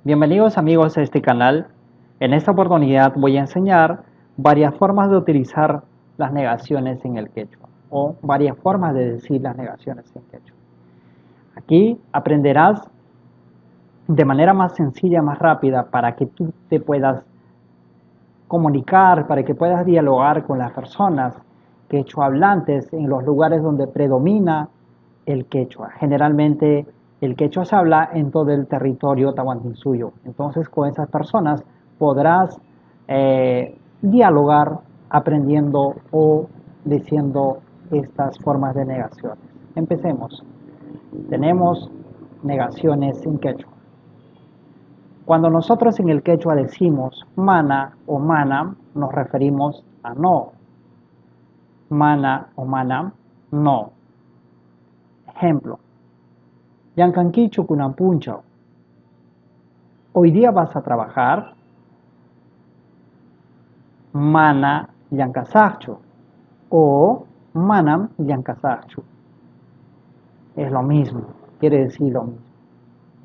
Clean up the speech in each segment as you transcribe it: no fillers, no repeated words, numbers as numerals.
Bienvenidos amigos a este canal. En esta oportunidad voy a enseñar varias formas de utilizar las negaciones en el quechua o varias formas de decir las negaciones en quechua. Aquí aprenderás de manera más sencilla, más rápida para que tú te puedas comunicar, para que puedas dialogar con las personas quechua hablantes en los lugares donde predomina el quechua. Generalmente el quechua se habla en todo el territorio tahuantinsuyo. Entonces con esas personas podrás dialogar aprendiendo o diciendo estas formas de negaciones. Empecemos. Tenemos negaciones en quechua. Cuando nosotros en el quechua decimos mana o manam, nos referimos a no. Mana o manam, no. Ejemplo. Yankankichu kunampunchao. Hoy día vas a trabajar. Mana yankasakchu. O manam yankasakchu. Es lo mismo, quiere decir lo mismo.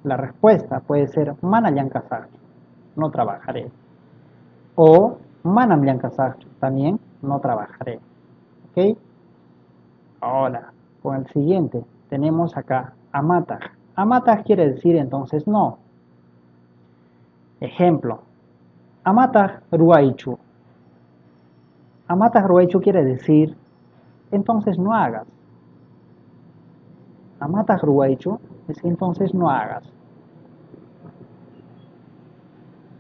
La respuesta puede ser mana yankasakchu, no trabajaré. O manam yankasakchu, también no trabajaré. ¿Ok? Ahora, con el siguiente, tenemos acá amataj. Amataj quiere decir entonces no. Ejemplo, amataj ruaichu. Amataj ruaichu quiere decir entonces no hagas. Amataj ruaichu es entonces no hagas.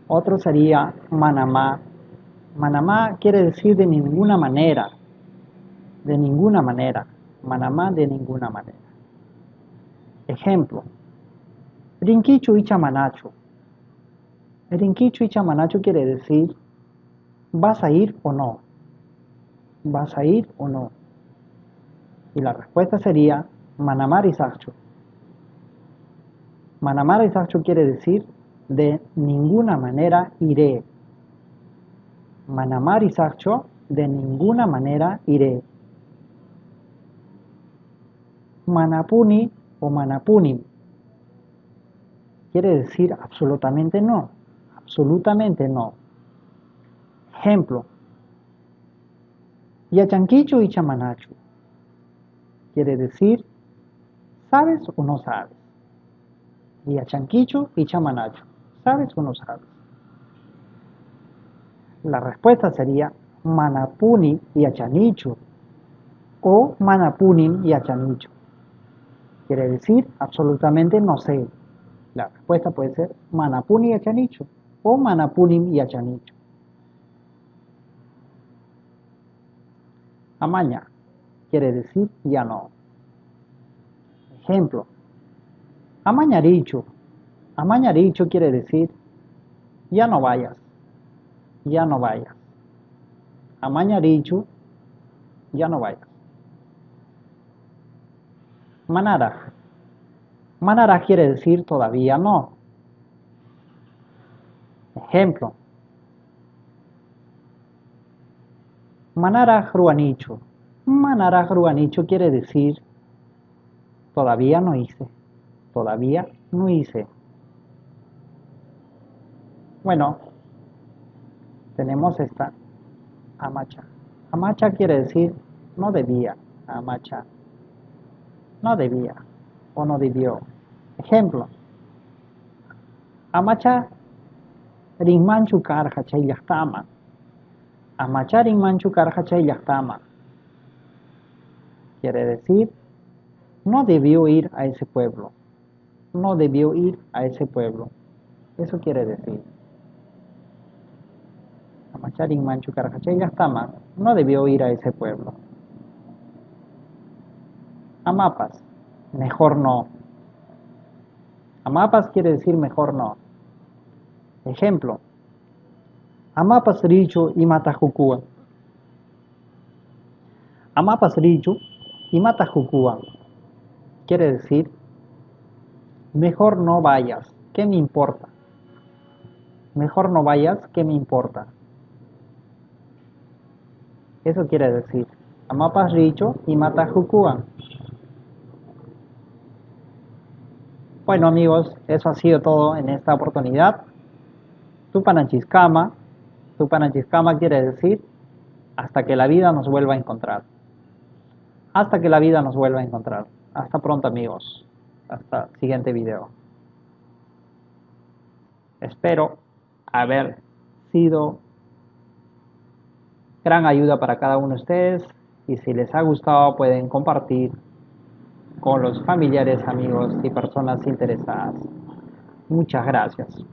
Otro sería manamá. Manamá quiere decir de ninguna manera. De ninguna manera. Manamá de ninguna manera. Ejemplo. Rinquichu y chamanacho. Rinquichu y chamanacho quiere decir ¿vas a ir o no? ¿Vas a ir o no? Y la respuesta sería manamar y sacho. Manamar y sacho quiere decir de ninguna manera iré. Manamar y sacho, de ninguna manera iré. Manapuni o manapunim quiere decir absolutamente no. Absolutamente no. Ejemplo. Yachanquichu y chamanachu. Quiere decir ¿sabes o no sabes? Yachanquichu y chamanachu. ¿Sabes o no sabes? La respuesta sería manapuni y achanichu o manapunim y achanichu. Quiere decir absolutamente no sé. La respuesta puede ser manapuni y achanichu o manapunim y achanichu. Amaña quiere decir ya no. Ejemplo. Amañarichu. Amañarichu quiere decir ya no vayas. Ya no vayas. Amañarichu, ya no vayas. Manara. Manara quiere decir todavía no. Ejemplo. Manara ruanichu. Manara ruanichu quiere decir todavía no hice. Todavía no hice. Bueno, tenemos esta amacha. Amacha quiere decir no debía. Amacha. No debía o no debió. Ejemplo. Amacha rinmanchu karja chayllajtama. Amacha rinmanchu karja chayllajtama. Quiere decir no debió ir a ese pueblo. No debió ir a ese pueblo. Eso quiere decir. Amacharin Manchu Caracachayastama no debió ir a ese pueblo. Amapas, mejor no. Amapas quiere decir mejor no. Ejemplo. Amapas richo y matajucúa. Amapas richo y matajucúa. Quiere decir mejor no vayas. ¿Qué me importa? Mejor no vayas, ¿qué me importa? Eso quiere decir Amapas richo y matajucúa. Bueno amigos, eso ha sido todo en esta oportunidad. Tupananchiscama. Tupananchiscama quiere decir hasta que la vida nos vuelva a encontrar. Hasta que la vida nos vuelva a encontrar. Hasta pronto amigos. Hasta el siguiente video. Espero haber sido gran ayuda para cada uno de ustedes y si les ha gustado pueden compartir con los familiares, amigos y personas interesadas. Muchas gracias.